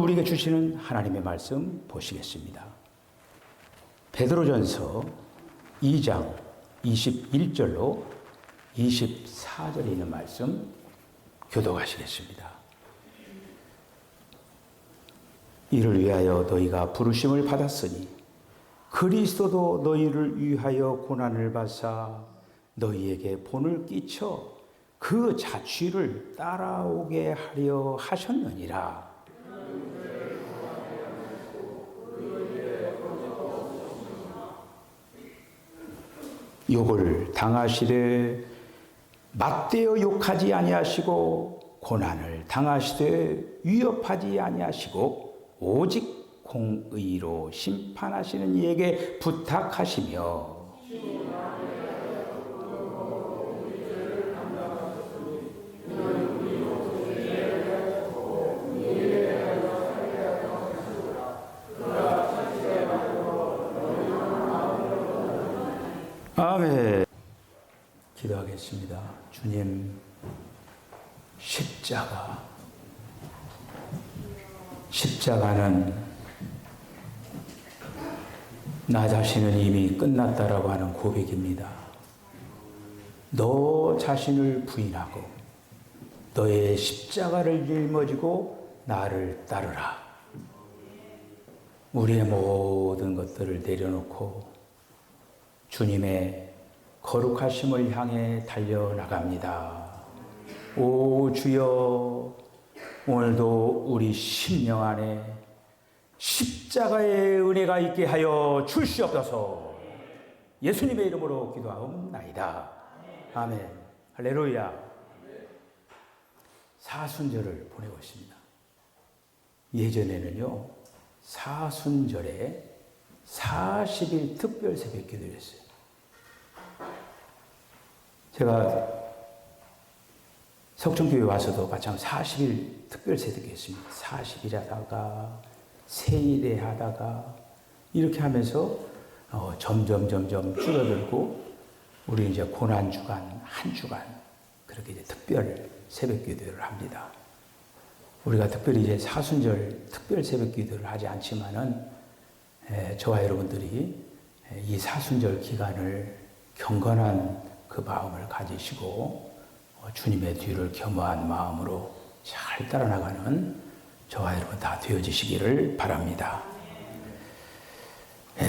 우리에게 주시는 하나님의 말씀 보시겠습니다. 베드로전서 2장 21절로 24절에 있는 말씀 교독하시겠습니다. 이를 위하여 너희가 부르심을 받았으니 그리스도도 너희를 위하여 고난을 받사 너희에게 본을 끼쳐 그 자취를 따라오게 하려 하셨느니라. 욕을 당하시되 맞대어 욕하지 아니하시고 고난을 당하시되 위협하지 아니하시고 오직 공의로 심판하시는 이에게 부탁하시며 아멘. 기도하겠습니다. 주님, 십자가는 나 자신은 이미 끝났다라고 하는 고백입니다. 너 자신을 부인하고 너의 십자가를 짊어지고 나를 따르라. 우리의 모든 것들을 내려놓고 주님의 거룩하심을 향해 달려나갑니다. 오 주여, 오늘도 우리 심령 안에 십자가의 은혜가 있게 하여 주시옵소서. 예수님의 이름으로 기도하옵나이다. 아멘. 할렐루야. 사순절을 보내고 있습니다. 예전에는요, 사순절에 40일 특별 새벽 기도를 했어요. 제가 석천교회 와서도 마찬가지로 40일 특별 새벽 했습니다. 40일 하다가 세일에 하다가 이렇게 하면서 점점 줄어들고 우리 이제 고난 주간 한 주간 그렇게 이제 특별 새벽 기도를 합니다. 우리가 특별히 이제 사순절 특별 새벽 기도를 하지 않지만은 저와 여러분들이 이 사순절 기간을 경건한 그 마음을 가지시고 주님의 뒤를 겸허한 마음으로 잘 따라나가는 저와 여러분 다 되어지시기를 바랍니다.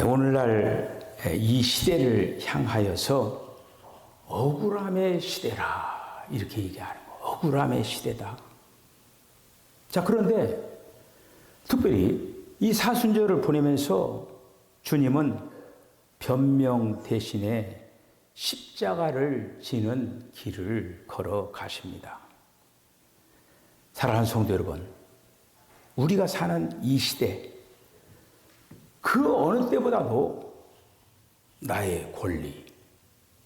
오늘날 이 시대를 향하여서 억울함의 시대라 이렇게 얘기하는 거. 억울함의 시대다. 자, 그런데 특별히 이 사순절을 보내면서 주님은 변명 대신에 십자가를 지는 길을 걸어가십니다. 사랑하는 성도 여러분, 우리가 사는 이 시대, 그 어느 때보다도 나의 권리,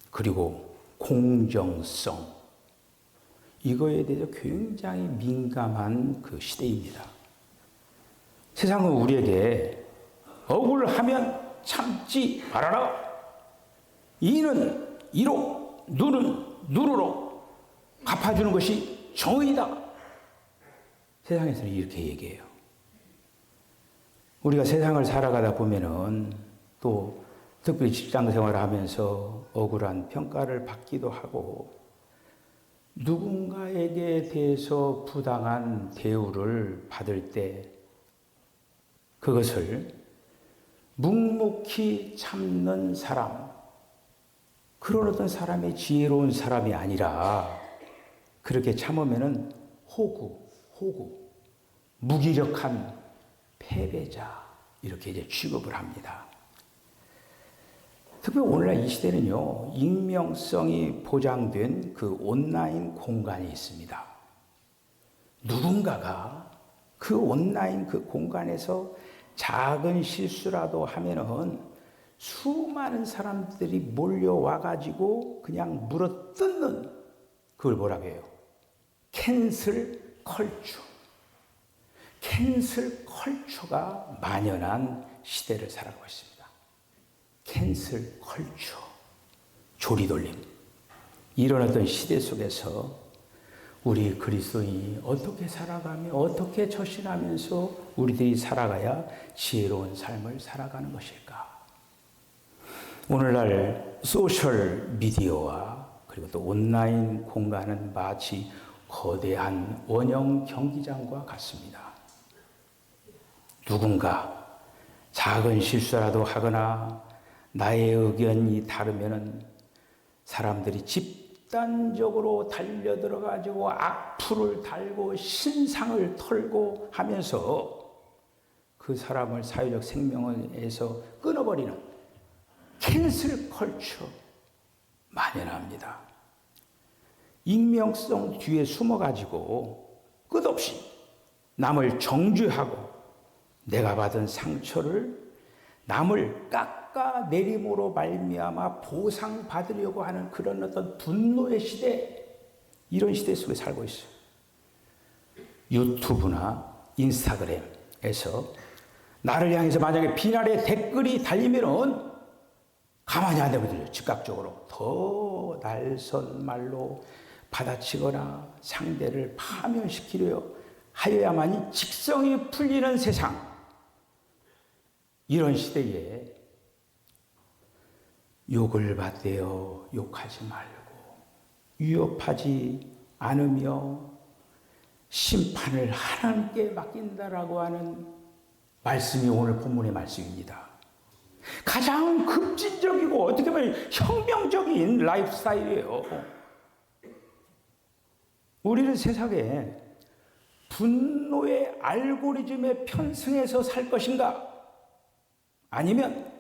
그리고 공정성, 이거에 대해서 굉장히 민감한 그 시대입니다. 세상은 우리에게 억울하면 참지 말아라. 이는 이로, 누는 누르로 갚아주는 것이 정의다. 세상에서는 이렇게 얘기해요. 우리가 세상을 살아가다 보면은 또 특별히 직장 생활을 하면서 억울한 평가를 받기도 하고 누군가에게 대해서 부당한 대우를 받을 때 그것을 묵묵히 참는 사람, 그런 어떤 사람의 지혜로운 사람이 아니라 그렇게 참으면은 호구, 무기력한 패배자 이렇게 이제 취급을 합니다. 특히 오늘날 이 시대는요, 익명성이 보장된 그 온라인 공간이 있습니다. 누군가가 그 온라인 그 공간에서 작은 실수라도 하면은 수많은 사람들이 몰려와가지고 그냥 물어뜯는 그걸 뭐라고 해요? 캔슬 컬처. 캔슬 컬처가 만연한 시대를 살아가고 있습니다. 캔슬 컬처. 조리돌림. 이런 어떤 시대 속에서 우리 그리스도인이 어떻게 살아가며 어떻게 처신하면서 우리들이 살아가야 지혜로운 삶을 살아가는 것일까? 오늘날 소셜 미디어와 그리고 또 온라인 공간은 마치 거대한 원형 경기장과 같습니다. 누군가 작은 실수라도 하거나 나의 의견이 다르면은 사람들이 집단적으로 달려들어가지고 악플을 달고 신상을 털고 하면서 그 사람을 사회적 생명에서 끊어버리는 캔슬 컬처 만연합니다. 익명성 뒤에 숨어가지고 끝없이 남을 정죄하고 내가 받은 상처를 남을 깎아내림으로 말미암아 보상받으려고 하는 그런 어떤 분노의 시대, 이런 시대 속에 살고 있어요. 유튜브나 인스타그램에서 나를 향해서 만약에 비난의 댓글이 달리면은 가만히 안 되거든요. 즉각적으로 더 날선 말로 받아치거나 상대를 파멸시키려 하여야만이 직성이 풀리는 세상. 이런 시대에 욕을 받대요. 욕하지 말고 위협하지 않으며 심판을 하나님께 맡긴다라고 하는 말씀이 오늘 본문의 말씀입니다. 가장 급진적이고 어떻게 보면 혁명적인 라이프 스타일이에요. 우리는 세상에 분노의 알고리즘에 편승해서 살 것인가? 아니면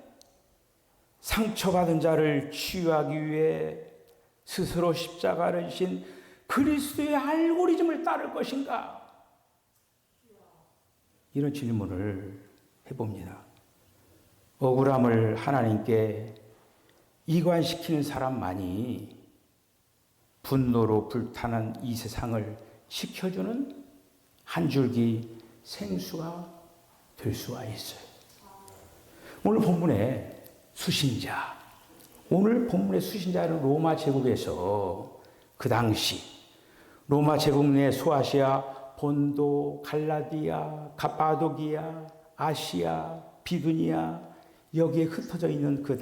상처받은 자를 치유하기 위해 스스로 십자가를 지신 그리스도의 알고리즘을 따를 것인가? 이런 질문을 해봅니다. 억울함을 하나님께 이관시키는 사람만이 분노로 불타는 이 세상을 지켜주는 한 줄기 생수가 될 수가 있어요. 오늘 본문의 수신자, 오늘 본문의 수신자는 로마 제국에서 그 당시 로마 제국 내 소아시아, 본도, 갈라디아, 가파도기아, 아시아, 비두니아 여기에 흩어져 있는 그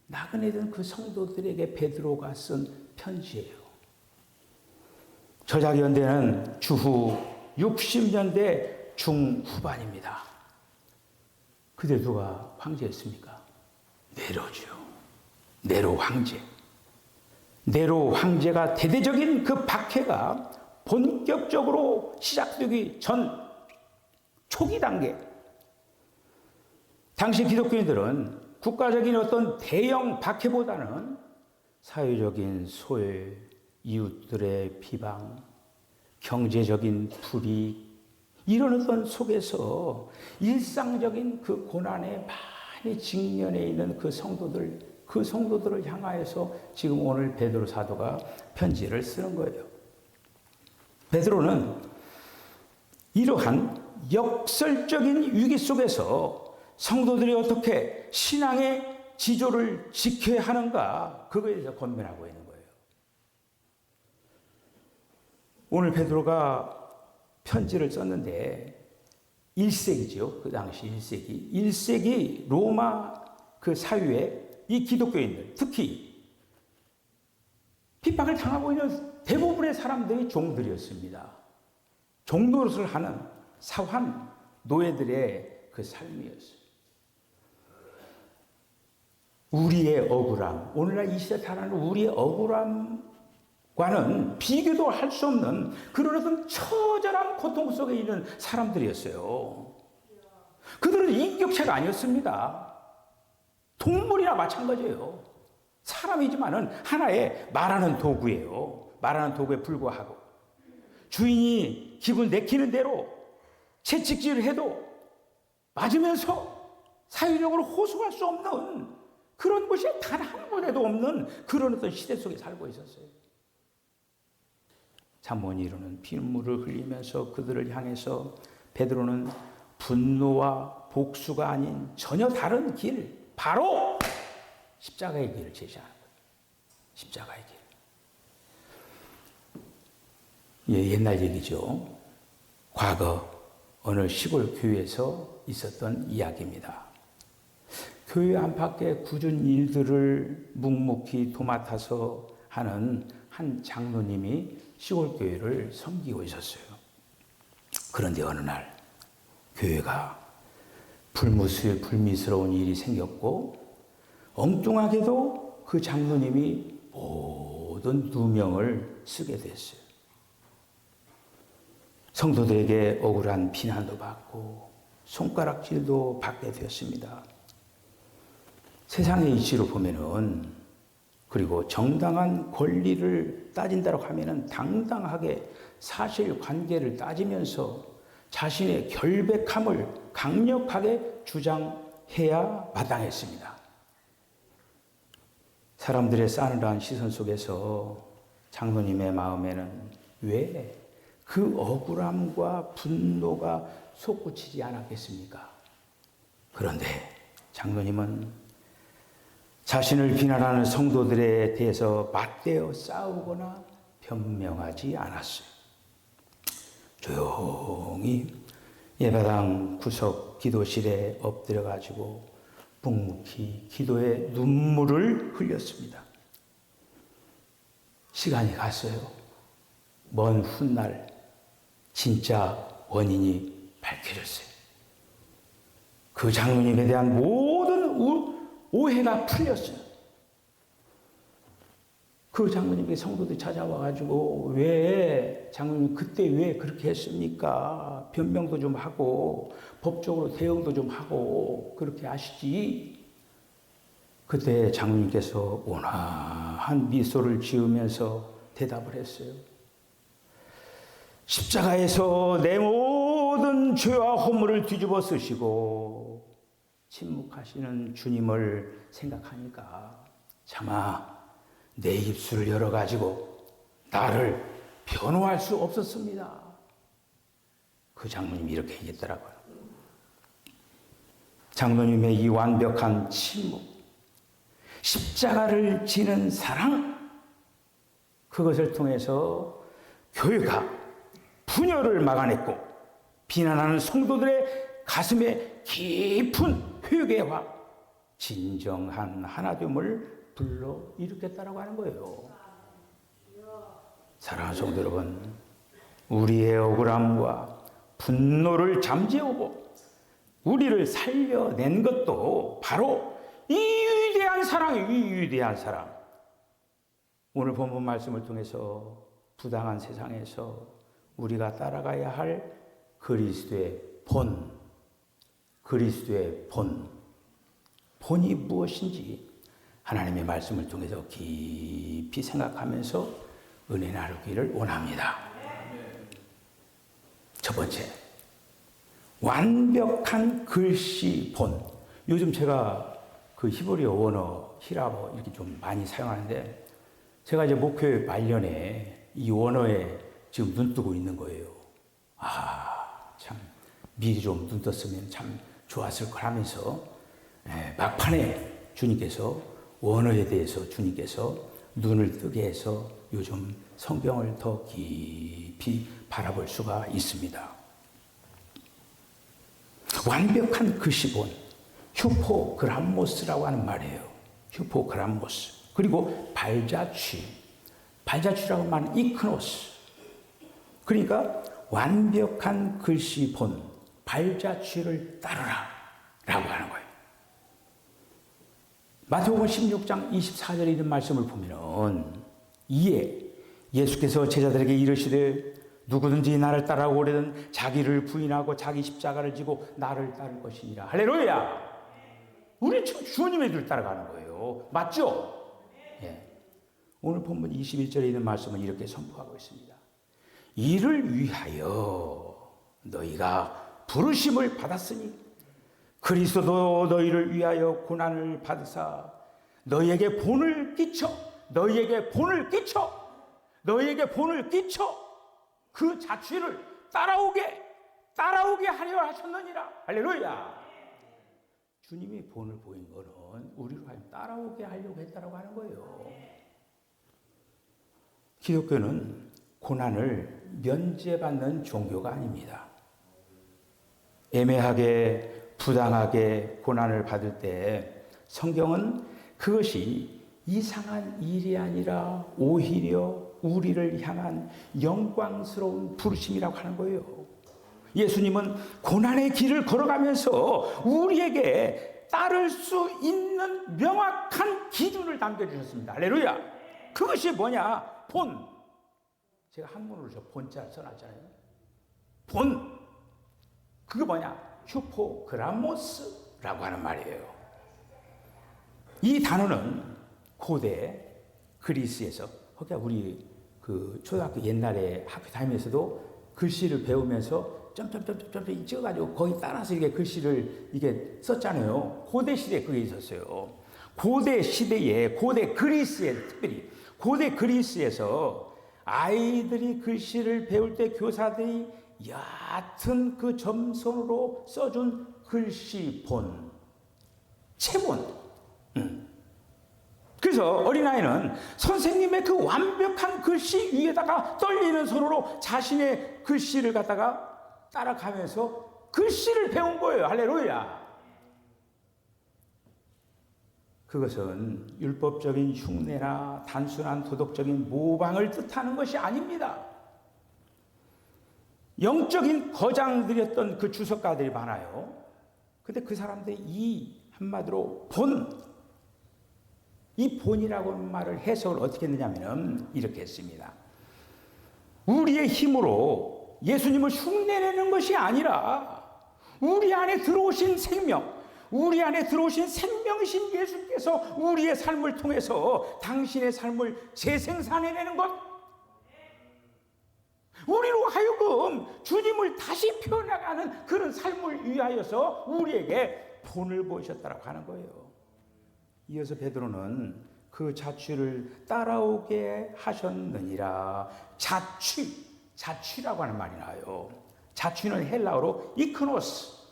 나그네들은 그 성도들에게 베드로가 쓴 편지예요. 저작 연대는 주후 60년대 중후반입니다. 그때 누가 황제였습니까? 네로죠. 네로 황제. 네로 황제가 대대적인 그 박해가 본격적으로 시작되기 전 초기 단계. 당시 기독교인들은 국가적인 어떤 대형 박해보다는 사회적인 소외, 이웃들의 비방, 경제적인 불이익, 이런 어떤 속에서 일상적인 그 고난에 많이 직면해 있는 그 성도들을 향하여서 지금 오늘 베드로 사도가 편지를 쓰는 거예요. 베드로는 이러한 역설적인 위기 속에서 성도들이 어떻게 신앙의 지조를 지켜야 하는가, 그거에 대해서 권면하고 있는 거예요. 오늘 베드로가 편지를 썼는데 1세기죠. 그 당시 1세기. 1세기 로마 그 사회에 이 기독교인들, 특히 핍박을 당하고 있는 대부분의 사람들이 종들이었습니다. 종노릇을 하는 사환 노예들의 그 삶이었어요. 우리의 억울함, 오늘날 이 시대 살아가는 우리의 억울함과는 비교도 할 수 없는 그런 어떤 처절한 고통 속에 있는 사람들이었어요. 그들은 인격체가 아니었습니다. 동물이나 마찬가지예요. 사람이지만은 하나의 말하는 도구예요. 말하는 도구에 불과하고 주인이 기분 내키는 대로 채찍질을 해도 맞으면서 사회적으로 호소할 수 없는 그런 것이 단 한 번에도 없는 그런 어떤 시대 속에 살고 있었어요. 잠언이로는 피눈물을 흘리면서 그들을 향해서 베드로는 분노와 복수가 아닌 전혀 다른 길, 바로 십자가의 길을 제시하는 거예요. 십자가의 길. 예, 옛날 얘기죠. 과거 어느 시골 교회에서 있었던 이야기입니다. 교회 안팎의 굳은 일들을 묵묵히 도맡아서 하는 한 장로님이 시골 교회를 섬기고 있었어요. 그런데 어느 날 교회가 불미스러운 일이 생겼고 엉뚱하게도 그 장로님이 모든 누명을 쓰게 됐어요. 성도들에게 억울한 비난도 받고 손가락질도 받게 되었습니다. 세상의 이치로 보면은, 그리고 정당한 권리를 따진다고 하면은 당당하게 사실관계를 따지면서 자신의 결백함을 강력하게 주장해야 마땅했습니다. 사람들의 싸늘한 시선 속에서 장로님의 마음에는 왜 그 억울함과 분노가 솟구치지 않았겠습니까? 그런데 장로님은 자신을 비난하는 성도들에 대해서 맞대어 싸우거나 변명하지 않았어요. 조용히 예배당 구석 기도실에 엎드려가지고 묵묵히 기도에 눈물을 흘렸습니다. 시간이 갔어요. 먼 훗날 진짜 원인이 밝혀졌어요. 그 장로님에 대한 모든 오해가 풀렸어요. 그 장로님께 성도들이 찾아와가지고 왜 장로님 그때 왜 그렇게 했습니까? 변명도 좀 하고 법적으로 대응도 좀 하고 그렇게 하시지. 그때 장로님께서 온화한 미소를 지으면서 대답을 했어요. 십자가에서 내 모든 죄와 허물을 뒤집어 쓰시고 침묵하시는 주님을 생각하니까 차마 내 입술을 열어가지고 나를 변호할 수 없었습니다. 그 장로님이 이렇게 얘기했더라고요. 장로님의 이 완벽한 침묵, 십자가를 지는 사랑, 그것을 통해서 교회가 분열을 막아냈고 비난하는 성도들의 가슴에 깊은 회개와 진정한 하나됨을 불러일으켰다라고 하는 거예요. 사랑하는 성도 여러분, 우리의 억울함과 분노를 잠재우고 우리를 살려낸 것도 바로 이 위대한 사랑이에요. 이 위대한 사랑. 오늘 본문 말씀을 통해서 부당한 세상에서 우리가 따라가야 할 그리스도의 본, 그리스도의 본이 무엇인지 하나님의 말씀을 통해서 깊이 생각하면서 은혜 나누기를 원합니다. 첫 번째, 완벽한 글씨 본. 요즘 제가 그 히브리어 원어, 히라버 이렇게 좀 많이 사용하는데 제가 이제 목회 말년에 이 원어에 지금 눈 뜨고 있는 거예요. 참 미리 좀 눈 떴으면 참 좋았을 걸 하면서 막판에 주님께서 원어에 대해서 주님께서 눈을 뜨게 해서 요즘 성경을 더 깊이 바라볼 수가 있습니다. 완벽한 글씨본, 휴포그람모스라고 하는 말이에요. 휴포그람모스. 그리고 발자취라고 말하는 이크노스. 그러니까 완벽한 글씨본, 발자취를 따르라 라고 하는 거예요. 마태복음 16장 24절에 있는 말씀을 보면 이에 예수께서 제자들에게 이르시되 누구든지 나를 따라오려든 자기를 부인하고 자기 십자가를 지고 나를 따를 것이니라. 할렐루야! 우리 지금 주님의 길 따라가는 거예요. 맞죠? 예. 오늘 본문 21절에 있는 말씀은 이렇게 선포하고 있습니다. 이를 위하여 너희가 부르심을 받았으니 그리스도도 너희를 위하여 고난을 받으사 너희에게 본을 끼쳐 그 자취를 따라오게 하려 하셨느니라. 할렐루야. 주님이 본을 보인 거는 우리로 하여금 따라오게 하려고 했다라고 하는 거예요. 기독교는 고난을 면제받는 종교가 아닙니다. 애매하게 부당하게 고난을 받을 때 성경은 그것이 이상한 일이 아니라 오히려 우리를 향한 영광스러운 부르심이라고 하는 거예요. 예수님은 고난의 길을 걸어가면서 우리에게 따를 수 있는 명확한 기준을 남겨주셨습니다. 할렐루야. 그것이 뭐냐? 본. 제가 한문으로 저 본자 써놨잖아요. 본. 그게 뭐냐? 휴포그라모스라고 하는 말이에요. 이 단어는 고대 그리스에서, 그러니까 우리 그 초등학교 옛날에 학교 다니면서도 글씨를 배우면서 점점점점점 찍어가지고 거기 따라서 이게 글씨를 이게 썼잖아요. 고대 시대에 그게 있었어요. 고대 시대에, 고대 그리스에, 특별히 고대 그리스에서 아이들이 글씨를 배울 때 교사들이 얕은 그 점선으로 써준 글씨본, 체본. 그래서 어린아이는 선생님의 그 완벽한 글씨 위에다가 떨리는 손으로 자신의 글씨를 갖다가 따라가면서 글씨를 배운 거예요. 할렐루야. 그것은 율법적인 흉내나 단순한 도덕적인 모방을 뜻하는 것이 아닙니다. 영적인 거장들이었던 그 주석가들이 많아요. 근데 그 사람들이 이 한마디로 본, 이 본이라고 하는 말을 해석을 어떻게 했느냐면 이렇게 했습니다. 우리의 힘으로 예수님을 흉내내는 것이 아니라 우리 안에 들어오신 생명, 우리 안에 들어오신 생명이신 예수께서 우리의 삶을 통해서 당신의 삶을 재생산해내는 것, 우리로 하여금 주님을 다시 표현해가는 그런 삶을 위하여서 우리에게 본을 보이셨다고 하는 거예요. 이어서 베드로는 그 자취를 따라오게 하셨느니라. 자취라고 하는 말이 나와요. 자취는 헬라어로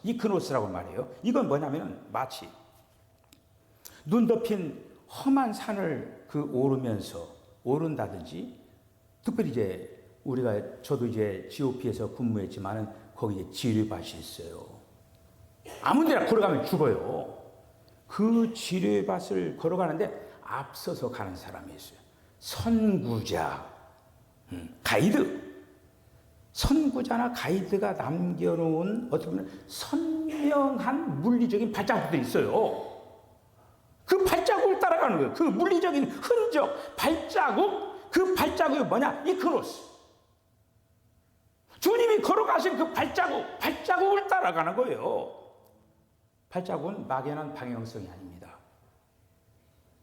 이크노스라고 말해요. 이건 뭐냐면 마치 눈 덮인 험한 산을 오른다든지, 특별히 이제 저도 이제 GOP에서 근무했지만은 거기 이제 지뢰밭이 있어요. 아무 데나 걸어가면 죽어요. 그 지뢰밭을 걸어가는데 앞서서 가는 사람이 있어요. 선구자, 가이드. 선구자나 가이드가 남겨놓은 어떻게 보면 선명한 물리적인 발자국들이 있어요. 그 발자국을 따라가는 거예요. 그 물리적인 흔적, 발자국, 그 발자국이 뭐냐? 이크노스. 주님이 걸어가신 그 발자국을 따라가는 거예요. 발자국은 막연한 방향성이 아닙니다.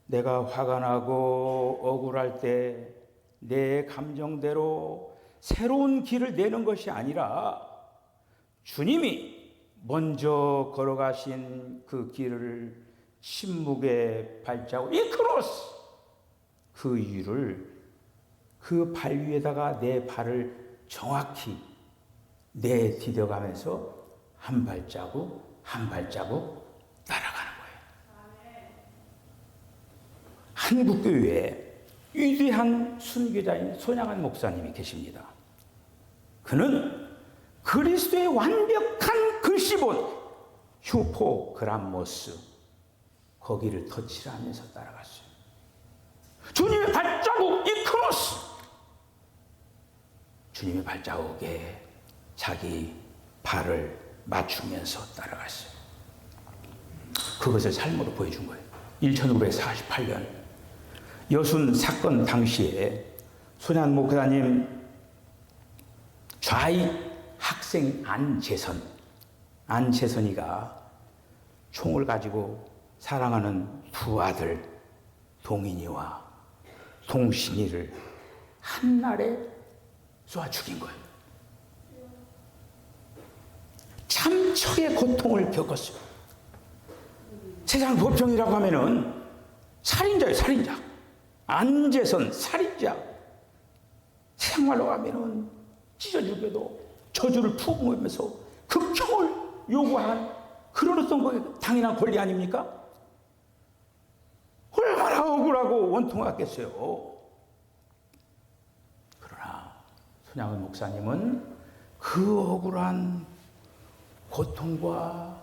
내가 화가 나고 억울할 때 내 감정대로 새로운 길을 내는 것이 아니라 주님이 먼저 걸어가신 그 길을 침묵의 발자국, 이크로스, 그 이유를 그 발 위에다가 내 발을 정확히 내디뎌가면서 한 발자국 한 발자국 따라가는 거예요. 한국교회에 위대한 순교자인 손양한 목사님이 계십니다. 그는 그리스도의 완벽한 글씨본 휴포그람모스, 거기를 터치를 하면서 따라갔어요. 주님의 발자국 이크노스, 주님의 발자국에 자기 발을 맞추면서 따라갔어요. 그것을 삶으로 보여준 거예요. 1548년 여순 사건 당시에 손양 목사님 좌익 학생 안재선이가 총을 가지고 사랑하는 두 아들 동인이와 동신이를 한날에 쏘아 죽인 거예요. 참척의 고통을 겪었어요. 세상 법정이라고 하면은 살인자예요, 살인자. 안재선 살인자. 생활로 하면은 찢어 죽여도 저주를 품으면서 극형을 요구한 그런 어떤 당연한 권리 아닙니까? 얼마나 억울하고 원통하겠어요. 그러나 손양은 목사님은 그 억울한 고통과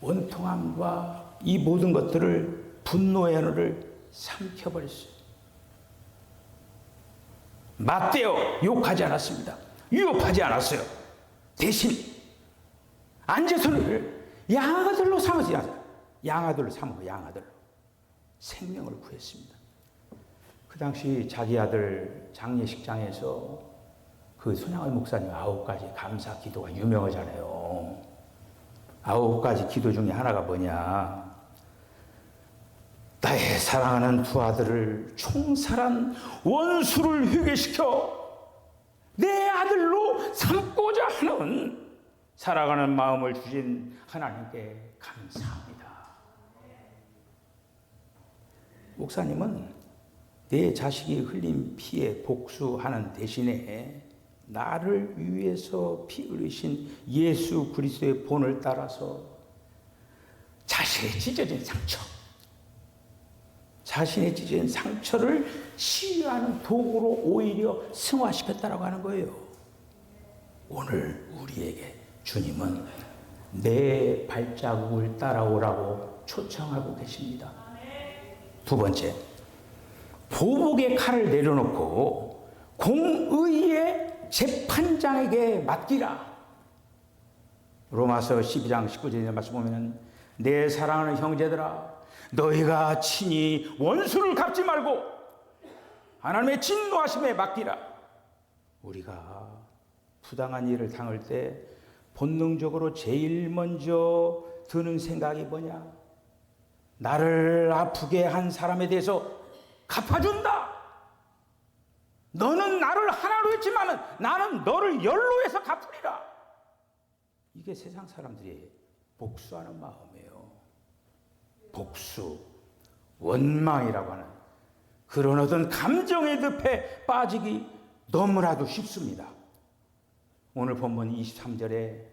원통함과 이 모든 것들을 분노의 하늘을 삼켜버렸어요. 맞대어 욕하지 않았습니다. 위협하지 않았어요. 대신 안제선을 양아들로 삼았어요. 양아들로 삼아 양아들로 생명을 구했습니다. 그 당시 자기 아들 장례식장에서 그 손양을 목사님 9가지 감사 기도가 유명하잖아요. 9가지 기도 중에 하나가 뭐냐? 나의 사랑하는 두 아들을 총살한 원수를 회개시켜 내 아들로 삼고자 하는 사랑하는 마음을 주신 하나님께 감사합니다. 목사님은 내 자식이 흘린 피에 복수하는 대신에 나를 위해서 피 흘리신 예수 그리스도의 본을 따라서 자신의 찢어진 상처, 자신의 찢어진 상처를 치유하는 도구로 오히려 승화시켰다라고 하는 거예요. 오늘 우리에게 주님은 내 발자국을 따라오라고 초청하고 계십니다. 두 번째, 보복의 칼을 내려놓고 공의의 재판장에게 맡기라. 로마서 12장 19절에 말씀 보면 내 사랑하는 형제들아 너희가 친히 원수를 갚지 말고 하나님의 진노하심에 맡기라. 우리가 부당한 일을 당할 때 본능적으로 제일 먼저 드는 생각이 뭐냐? 나를 아프게 한 사람에 대해서 갚아준다. 너는 나를 하나로 했지만 나는 너를 열로 해서 갚으리라. 이게 세상 사람들이 복수하는 마음이에요. 복수, 원망이라고 하는 그런 어떤 감정의 늪에 빠지기 너무나도 쉽습니다. 오늘 본문 23절에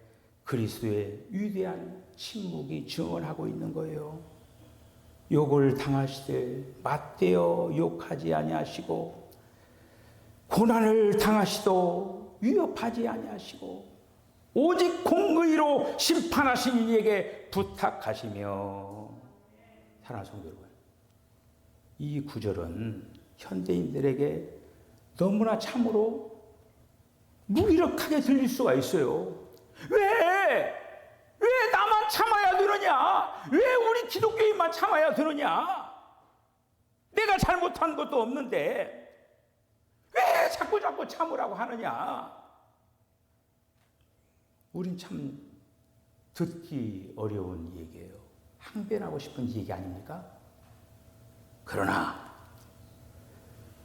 그리스도의 위대한 침묵이 증언하고 있는 거예요. 욕을 당하시되 맞대어 욕하지 아니하시고 고난을 당하시도 위협하지 아니하시고 오직 공의로 심판하신 이에게 부탁하시며. 사랑하는 성도 여러분, 이 구절은 현대인들에게 너무나 참으로 무기력하게 들릴 수가 있어요. 왜 나만 참아야 되느냐? 왜 우리 기독교인만 참아야 되느냐? 내가 잘못한 것도 없는데 왜 자꾸 참으라고 하느냐? 우린 참 듣기 어려운 얘기예요. 항변하고 싶은 얘기 아닙니까? 그러나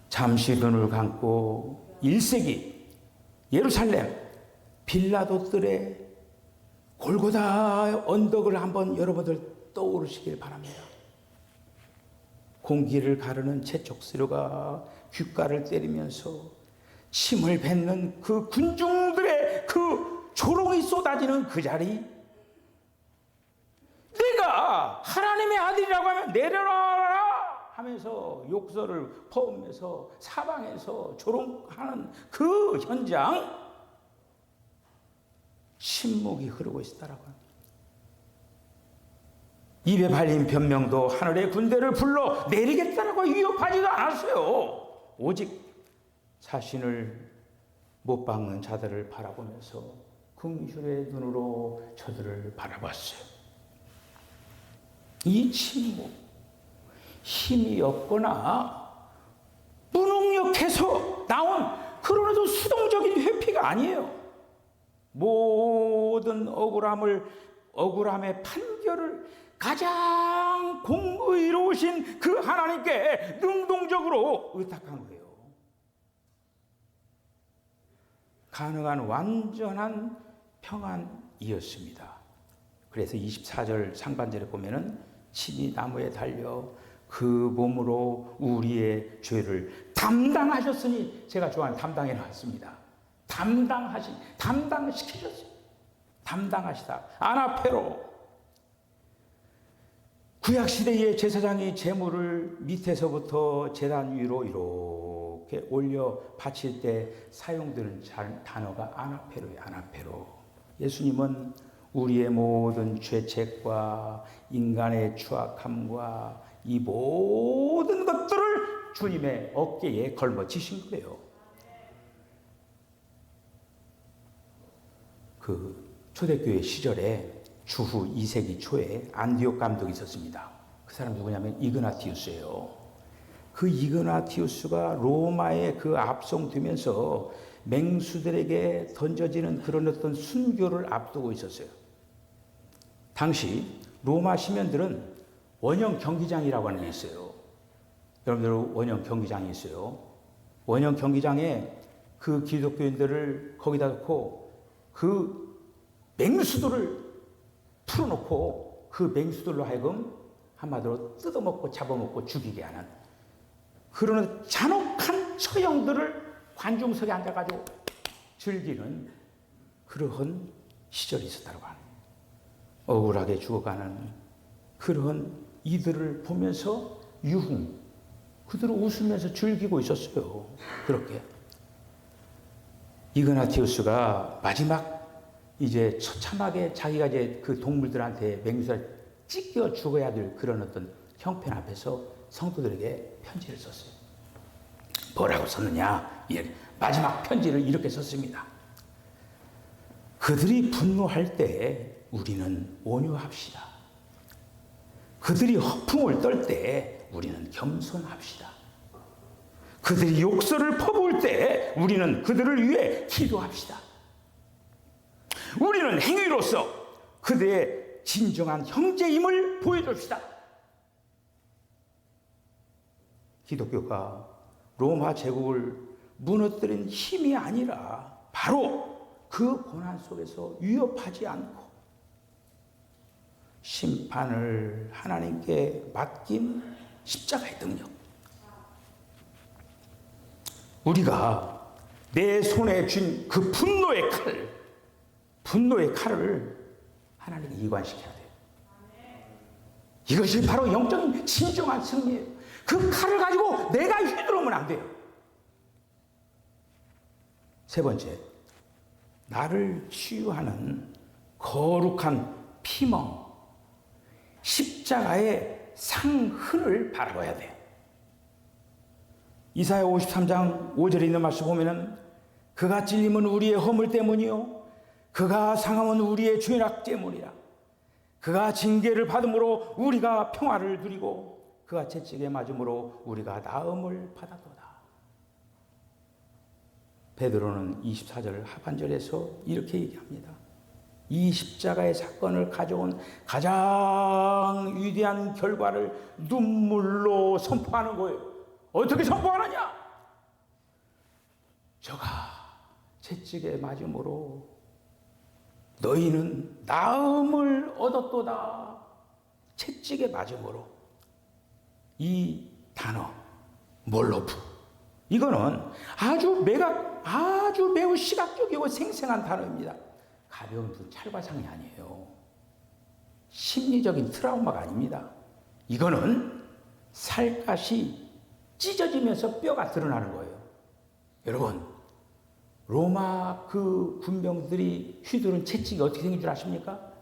잠시 눈을 감고 1세기 예루살렘 빌라도들의 골고다 언덕을 한번 여러분들 떠오르시길 바랍니다. 공기를 가르는 채촉수로가 귓가를 때리면서 침을 뱉는 그 군중들의 그 조롱이 쏟아지는 그 자리, 내가 하나님의 아들이라고 하면 내려놔라 하면서 욕설을 퍼오면서 사방에서 조롱하는 그 현장, 침묵이 흐르고 있다라고 합니다. 입에 발린 변명도 하늘의 군대를 불러 내리겠다라고 위협하지도 않았어요. 오직 자신을 못 박는 자들을 바라보면서 긍휼의 눈으로 저들을 바라봤어요. 이 침묵, 힘이 없거나 무능력해서 나온 그러나도 수동적인 회피가 아니에요. 모든 억울함의 판결을 가장 공의로우신 그 하나님께 능동적으로 의탁한 거예요. 가능한 완전한 평안이었습니다. 그래서 24절 상반절에 보면은 친히 나무에 달려 그 몸으로 우리의 죄를 담당하셨으니, 제가 좋아하는 담당해 놨습니다. 담당시키셨어요. 담당하시다. 아나페로. 구약시대의 제사장이 제물을 밑에서부터 제단 위로 이렇게 올려 바칠 때 사용되는 단어가 아나페로예요. 아나페로. 예수님은 우리의 모든 죄책과 인간의 추악함과 이 모든 것들을 주님의 어깨에 걸머지신 거예요. 그 초대교회 시절에 주후 2세기 초에 안디옥 감독이 있었습니다. 그 사람 누구냐면 이그나티우스예요. 그 이그나티우스가 로마에 그 압송되면서 맹수들에게 던져지는 그런 어떤 순교를 앞두고 있었어요. 당시 로마 시민들은 원형 경기장이라고 하는 게 있어요. 여러분들 원형 경기장이 있어요. 원형 경기장에 그 기독교인들을 거기다 놓고 그 맹수들을 풀어놓고 그 맹수들로 하여금 한마디로 뜯어먹고 잡아먹고 죽이게 하는 그런 잔혹한 처형들을 관중석에 앉아가지고 즐기는 그러한 시절이 있었다고 하는 거예요. 억울하게 죽어가는 그런 이들을 보면서 그들은 웃으면서 즐기고 있었어요. 그렇게. 이그나티우스가 마지막 이제 처참하게 자기가 이제 그 동물들한테 맹수를 찢겨 죽어야 될 그런 어떤 형편 앞에서 성도들에게 편지를 썼어요. 뭐라고 썼느냐? 마지막 편지를 이렇게 썼습니다. 그들이 분노할 때 우리는 온유합시다. 그들이 허풍을 떨 때 우리는 겸손합시다. 그들이 욕설을 퍼부을 때 우리는 그들을 위해 기도합시다. 우리는 행위로서 그들의 진정한 형제임을 보여줍시다. 기독교가 로마 제국을 무너뜨린 힘이 아니라 바로 그 고난 속에서 위협하지 않고 심판을 하나님께 맡긴 십자가의 능력. 우리가 내 손에 쥔 그 분노의 칼을 하나님께 이관시켜야 돼요. 이것이 바로 영적인 진정한 승리예요. 그 칼을 가지고 내가 휘두르면 안 돼요. 세 번째, 나를 치유하는 거룩한 피멍, 십자가의 상흔을 바라봐야 돼요. 이사야 53장 5절에 있는 말씀 보면은 그가 찔림은 우리의 허물 때문이요 그가 상함은 우리의 죄악 때문이라. 그가 징계를 받음으로 우리가 평화를 누리고 그가 채찍에 맞음으로 우리가 나음을 받았도다. 베드로는 24절 하반절에서 이렇게 얘기합니다. 이 십자가의 사건을 가져온 가장 위대한 결과를 눈물로 선포하는 거예요. 어떻게 선포하느냐? 저가 채찍에 맞음으로 너희는 나음을 얻었도다. 채찍에 맞음으로. 이 단어 몰로프, 이거는 아주 매우 시각적이고 생생한 단어입니다. 가벼운 찰과상이 아니에요. 심리적인 트라우마가 아닙니다. 이거는 살갗이 찢어지면서 뼈가 드러나는 거예요. 여러분, 로마 그 군병들이 휘두른 채찍이 어떻게 생긴 줄 아십니까?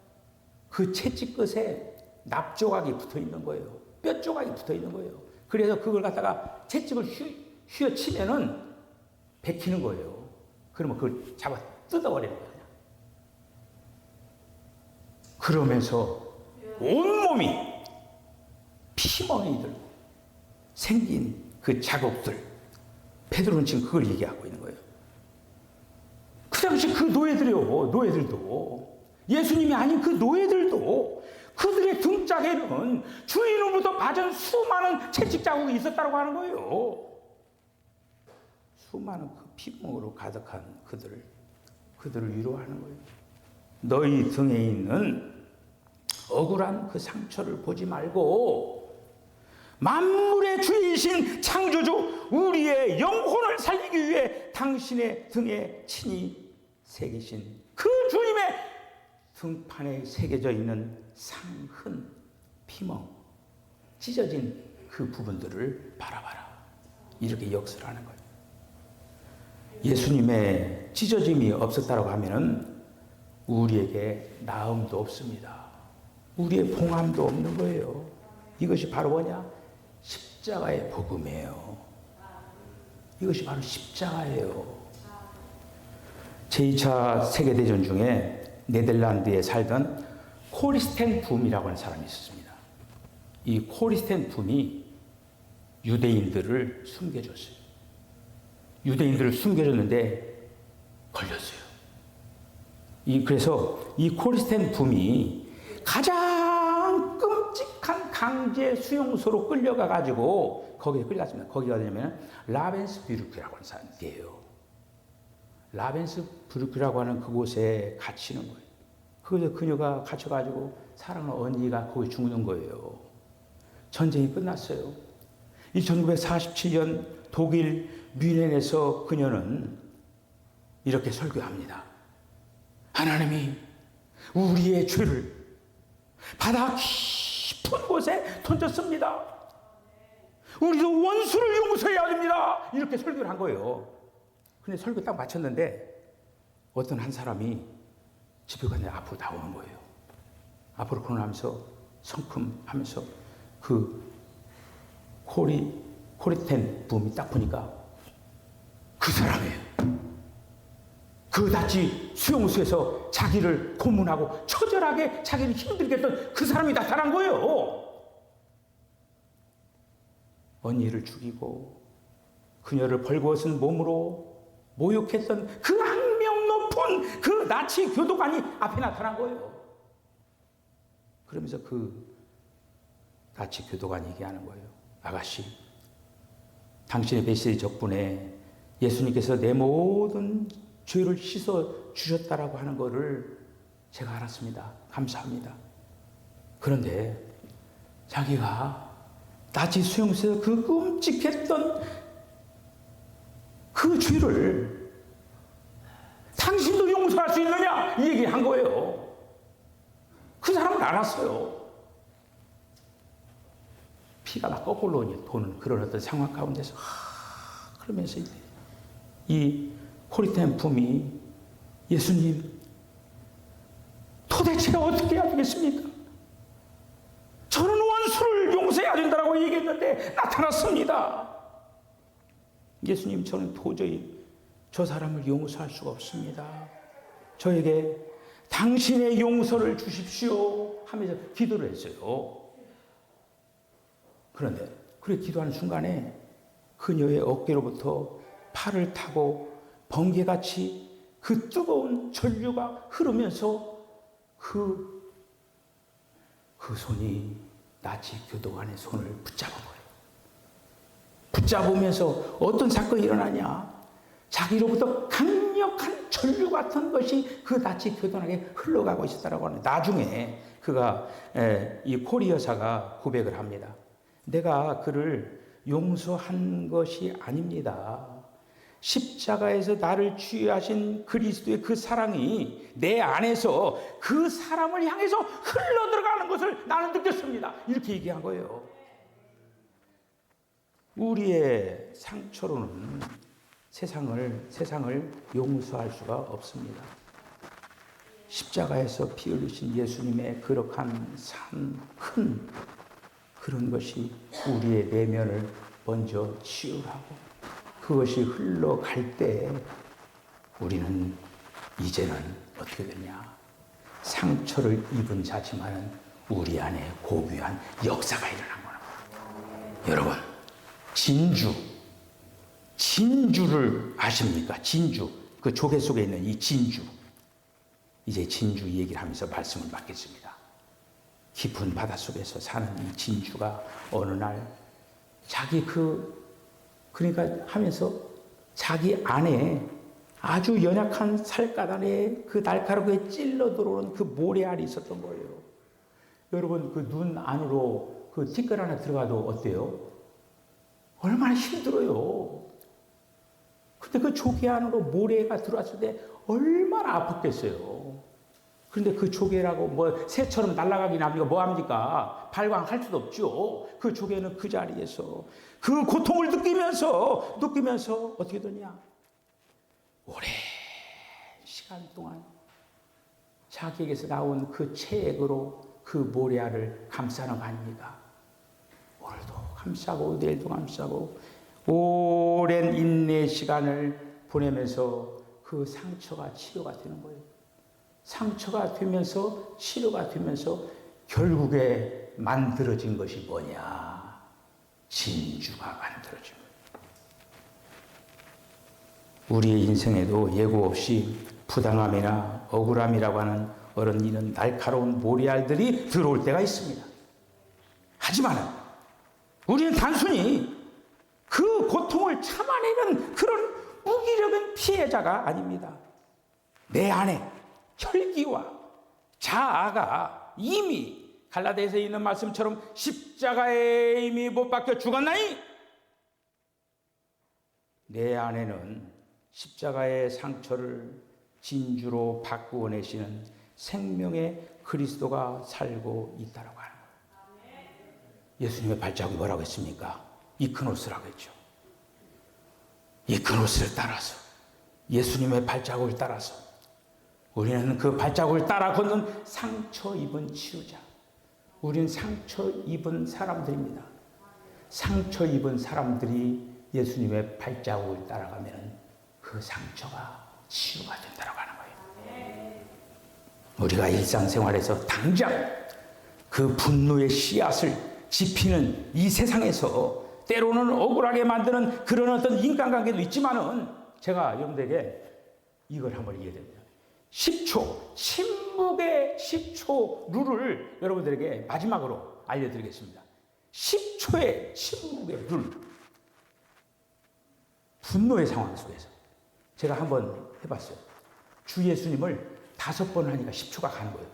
그 채찍 끝에 납조각이 붙어 있는 거예요. 뼈 조각이 붙어 있는 거예요. 그래서 그걸 갖다가 채찍을 휘어치면은 베끼는 거예요. 그러면 그걸 잡아 뜯어버리는 거예요. 그러면서 온몸이 피멍이 들고 생긴 그 자국들, 베드로는 지금 그걸 얘기하고 있는 거예요. 그 당시 그 노예들도 예수님이 아닌 그 노예들도 그들의 등짝에는 주인으로부터 받은 수많은 채찍 자국이 있었다고 하는 거예요. 수많은 그 피멍으로 가득한 그들을 위로하는 거예요. 너희 등에 있는 억울한 그 상처를 보지 말고 만물의 주이신 창조주 우리의 영혼을 살리기 위해 당신의 등에 친히 새기신 그 주님의 등판에 새겨져 있는 상흔, 피멍, 찢어진 그 부분들을 바라봐라. 이렇게 역설하는 거예요. 예수님의 찢어짐이 없었다고 하면은 우리에게 나음도 없습니다. 우리의 봉함도 없는 거예요. 이것이 바로 뭐냐? 십자가의 복음이에요. 이것이 바로 십자가예요. 제2차 세계대전 중에 네덜란드에 살던 코리스텐 붐이라고 하는 사람이 있었습니다. 이 코리스텐 붐이 유대인들을 숨겨줬어요. 유대인들을 숨겨줬는데 걸렸어요. 그래서 이 코리스텐 붐이 가장 끔찍한 강제 수용소로 끌려가가지고 거기에 끌려갔습니다. 거기가 어디냐면 라벤스부르크라고 하는 산이에요. 라벤스부르크라고 하는 그곳에 갇히는 거예요. 거기서 그녀가 갇혀가지고 사랑하는 언니가 거기 죽는 거예요. 전쟁이 끝났어요. 이 1947년 독일 뮌헨에서 그녀는 이렇게 설교합니다. 하나님이 우리의 죄를 바다 깊은 곳에 던졌습니다. 우리도 원수를 용서해야 됩니다. 이렇게 설교를 한 거예요. 근데 설교 딱 마쳤는데 어떤 한 사람이 집에 갔는데 앞으로 나오는 거예요. 앞으로 걸어나면서 성큼하면서 그 코리텐 붐이 딱 보니까 그 사람이에요. 그 나치 수용소에서 자기를 고문하고 처절하게 자기를 힘들게 했던 그 사람이 나타난 거예요. 언니를 죽이고 그녀를 벌거벗은 몸으로 모욕했던 그 악명 높은 그 나치 교도관이 앞에 나타난 거예요. 그러면서 그 나치 교도관이 얘기하는 거예요. 아가씨, 당신의 메시지 덕분에 예수님께서 내 모든 죄를 씻어 주셨다라고 하는 것을 제가 알았습니다. 감사합니다. 그런데 자기가 나치 수용소에서 그 끔찍했던 그 죄를 당신도 용서할 수 있느냐? 이 얘기 한 거예요. 그 사람은 알았어요. 피가 막 거꾸로 도는 그런 어떤 상황 가운데서 그러면서 이 코리텐 붐이 예수님 도대체 어떻게 해야 되겠습니까? 저는 원수를 용서해야 된다고 얘기했는데 나타났습니다. 예수님, 저는 도저히 저 사람을 용서할 수가 없습니다. 저에게 당신의 용서를 주십시오 하면서 기도를 했어요. 그런데 그렇게 기도하는 순간에 그녀의 어깨로부터 팔을 타고 번개같이 그 뜨거운 전류가 흐르면서 그 손이 나치 교도관의 손을 붙잡은 거예요. 붙잡으면서 어떤 사건이 일어나냐? 자기로부터 강력한 전류 같은 것이 그 나치 교도관에게 흘러가고 있었다라고 하는. 나중에 그가 이 코리 여사가 고백을 합니다. 내가 그를 용서한 것이 아닙니다. 십자가에서 나를 치유하신 그리스도의 그 사랑이 내 안에서 그 사람을 향해서 흘러 들어가는 것을 나는 느꼈습니다. 이렇게 얘기한 거예요. 우리의 상처로는 세상을 용서할 수가 없습니다. 십자가에서 피 흘리신 예수님의 거룩한 큰 그런 것이 우리의 내면을 먼저 치유하고 그것이 흘러갈 때 우리는 이제는 어떻게 되냐? 상처를 입은 자지만 우리 안에 고귀한 역사가 일어난 거예요. 여러분, 진주를 아십니까? 진주, 그 조개 속에 있는 이 진주. 이제 진주 얘기를 하면서 말씀을 받겠습니다. 깊은 바닷속에서 사는 이 진주가 어느 날 자기 그러니까 하면서 자기 안에 아주 연약한 살갗 안에 그 날카롭게 찔러 들어오는 그 모래알이 있었던 거예요. 여러분, 그 눈 안으로 그 티끌 하나 들어가도 어때요? 얼마나 힘들어요. 근데 그 조개 안으로 모래가 들어왔을 때 얼마나 아팠겠어요. 그런데 그 조개라고 새처럼 날아가긴 합니까? 뭐합니까? 발광할 수도 없죠. 그 조개는 그 자리에서 그 고통을 느끼면서 어떻게 되냐? 오랜 시간 동안 자기에게서 나온 그 체액으로 그 모래알을 감싸는 거 아닙니까? 오늘도 감싸고 내일도 감싸고 오랜 인내 시간을 보내면서 그 상처가 치료가 되는 거예요. 상처가 되면서 치료가 되면서 결국에 만들어진 것이 뭐냐? 진주가 만들어진 거예요. 우리의 인생에도 예고 없이 부당함이나 억울함이라고 하는 이런 날카로운 모래알들이 들어올 때가 있습니다. 하지만 우리는 단순히 그 고통을 참아내는 그런 무기력한 피해자가 아닙니다. 내 안에 혈기와 자아가 이미 갈라디아서에 있는 말씀처럼 십자가에 이미 못 박혀 죽었나니 내 안에는 십자가의 상처를 진주로 바꾸어 내시는 생명의 그리스도가 살고 있다라고 하는 거예요. 예수님의 발자국이 뭐라고 했습니까? 이 큰 옷이라고 했죠. 이 큰 옷을 따라서 예수님의 발자국을 따라서 우리는 그 발자국을 따라 걷는 상처 입은 치유자. 우리는 상처 입은 사람들입니다. 상처 입은 사람들이 예수님의 발자국을 따라가면 그 상처가 치유가 된다고 하는 거예요. 우리가 일상생활에서 당장 그 분노의 씨앗을 지피는 이 세상에서 때로는 억울하게 만드는 그런 어떤 인간관계도 있지만은 제가 여러분들에게 이걸 한번 이해됩니다. 10초, 침묵의 10초 룰을 여러분들에게 마지막으로 알려드리겠습니다. 10초의 침묵의 룰. 분노의 상황 속에서. 제가 한번 해봤어요. 주 예수님을 5번 하니까 10초가 가는 거예요.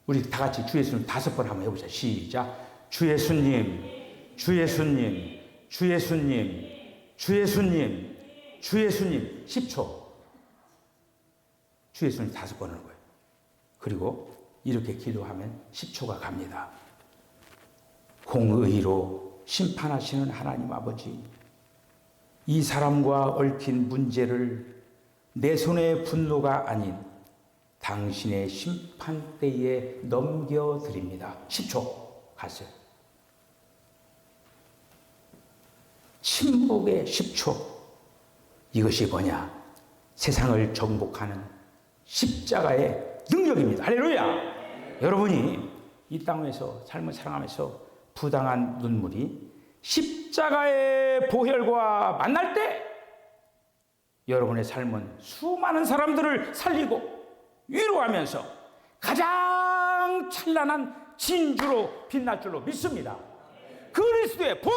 우리 다 같이 주 예수님 5번 한번 해보자. 시작. 주 예수님, 주 예수님, 주 예수님, 주 예수님, 주 예수님. 10초. 주 예수님 5번 하는 거예요. 그리고 이렇게 기도하면 10초가 갑니다. 공의로 심판하시는 하나님 아버지, 이 사람과 얽힌 문제를 내 손의 분노가 아닌 당신의 심판대에 넘겨드립니다. 10초 갔어요. 침묵의 10초. 이것이 뭐냐? 세상을 정복하는 십자가의 능력입니다. 할렐루야! 여러분이 이 땅에서 삶을 살아가면서 부당한 눈물이 십자가의 보혈과 만날 때 여러분의 삶은 수많은 사람들을 살리고 위로하면서 가장 찬란한 진주로 빛날 줄로 믿습니다. 그리스도의 본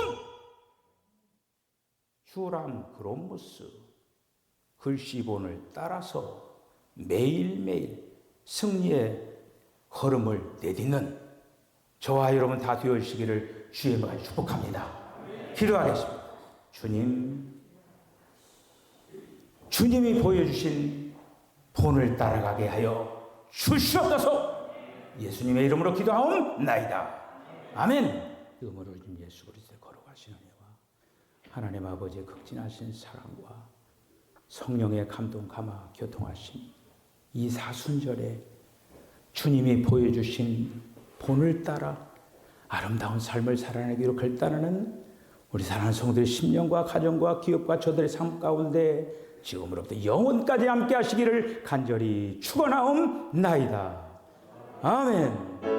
휴람 그롬무스 글씨본을 따라서 매일매일 승리의 걸음을 내딛는 저와 여러분 다 되어주시기를 주의 이름으로 축복합니다. 기도하겠습니다. 주님이 보여주신 본을 따라가게 하여 주시옵소서. 예수님의 이름으로 기도하옵나이다. 아멘. 이름으로 주님 예수 그리스도의 거룩하신 은혜와 하나님 아버지의 극진하신 사랑과 성령의 감동 감화 교통하심, 이 사순절에 주님이 보여주신 본을 따라 아름다운 삶을 살아내기로 결단하는 우리 사랑하는 성도들의 심령과 가정과 기업과 저들의 삶 가운데 지금으로부터 영원까지 함께 하시기를 간절히 축원하옵나이다. 아멘.